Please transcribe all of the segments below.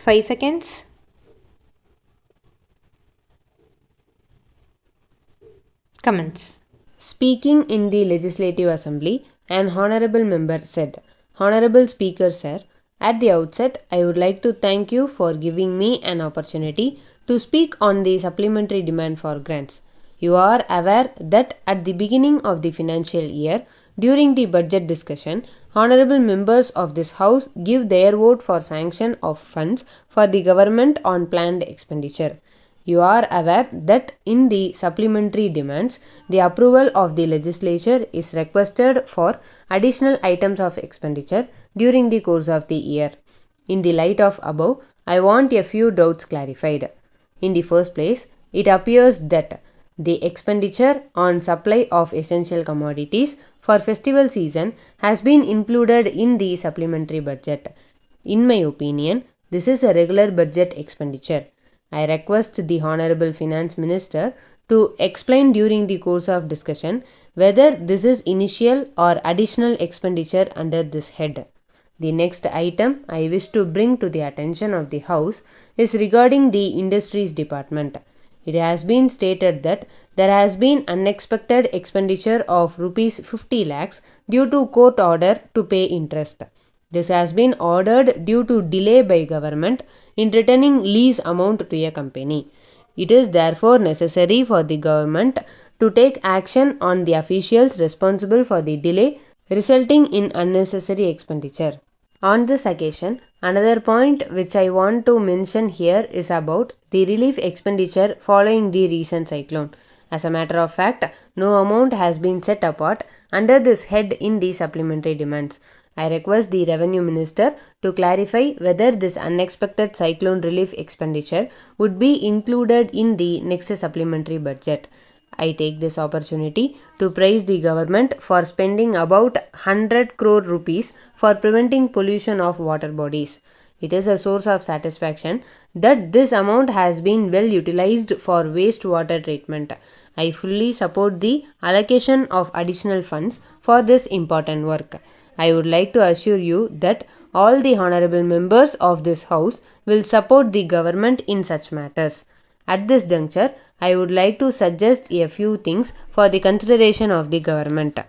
5 seconds. Comments. Speaking in the Legislative Assembly, an honorable member said, "Honorable Speaker Sir, at the outset, I would like to thank you for giving me an opportunity to speak on the supplementary demand for grants. You are aware that at the beginning of the financial year, during the budget discussion, honorable members of this House give their vote for sanction of funds for the government on planned expenditure. You are aware that in the supplementary demands, the approval of the legislature is requested for additional items of expenditure during the course of the year. In the light of above, I want a few doubts clarified. In the first place, it appears that the expenditure on supply of essential commodities for festival season has been included in the supplementary budget. In my opinion, this is a regular budget expenditure. I request the Honorable Finance Minister to explain during the course of discussion whether this is initial or additional expenditure under this head. The next item I wish to bring to the attention of the House is regarding the Industries Department. It has been stated that there has been unexpected expenditure of Rs 50 lakhs due to court order to pay interest. This has been ordered due to delay by government in returning lease amount to a company. It is therefore necessary for the government to take action on the officials responsible for the delay resulting in unnecessary expenditure. On this occasion, another point which I want to mention here is about the relief expenditure following the recent cyclone. As a matter of fact, no amount has been set apart under this head in the supplementary demands. I request the Revenue Minister to clarify whether this unexpected cyclone relief expenditure would be included in the next supplementary budget. I take this opportunity to praise the government for spending about 100 crore rupees for preventing pollution of water bodies. It is a source of satisfaction that this amount has been well utilized for wastewater treatment. I fully support the allocation of additional funds for this important work. I would like to assure you that all the honorable members of this House will support the government in such matters. At this juncture, I would like to suggest a few things for the consideration of the government.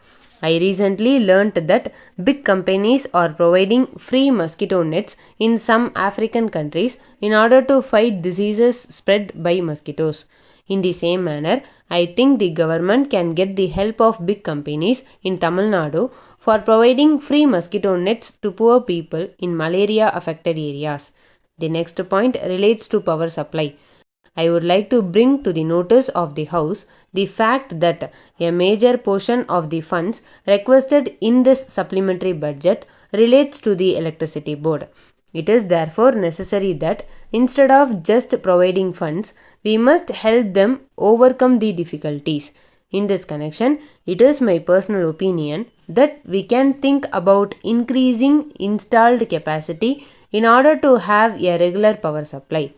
I recently learnt that big companies are providing free mosquito nets in some African countries in order to fight diseases spread by mosquitoes. In the same manner, I think the government can get the help of big companies in Tamil Nadu for providing free mosquito nets to poor people in malaria affected areas. The next point relates to power supply. I would like to bring to the notice of the House the fact that a major portion of the funds requested in this supplementary budget relates to the electricity board. It is therefore necessary that instead of just providing funds, we must help them overcome the difficulties. In this connection, it is my personal opinion that we can think about increasing installed capacity in order to have a regular power supply.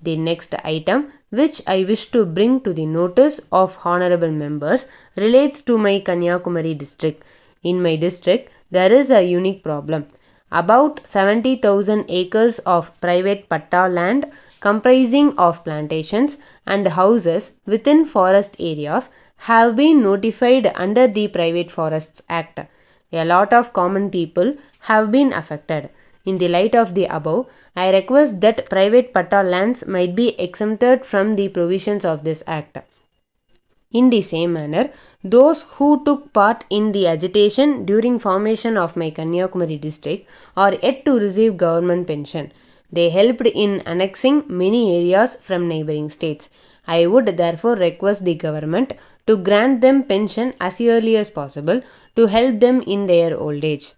The next item which I wish to bring to the notice of honorable members relates to my Kanyakumari district. In my district, there is a unique problem. About 70,000 acres of private patta land comprising of plantations and houses within forest areas have been notified under the Private Forests Act. A lot of common people have been affected. In the light of the above, I request that private patta lands might be exempted from the provisions of this act. In the same manner, those who took part in the agitation during formation of my Kanyakumari district are yet to receive government pension. They helped in annexing many areas from neighboring states. I would therefore request the government to grant them pension as early as possible to help them in their old age.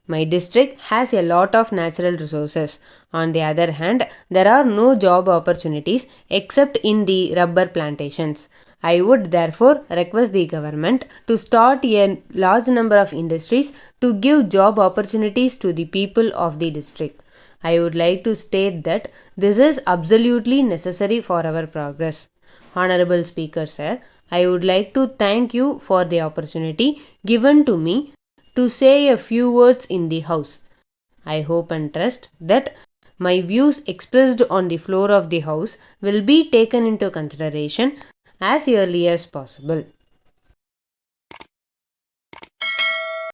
My district has a lot of natural resources. On the other hand, there are no job opportunities except in the rubber plantations. I would therefore request the government to start a large number of industries to give job opportunities to the people of the district. I would like to state that this is absolutely necessary for our progress. Honorable Speaker Sir, I would like to thank you for the opportunity given to me to say a few words in the House. I hope and trust that My views expressed on the floor of the House will be taken into consideration as early as possible.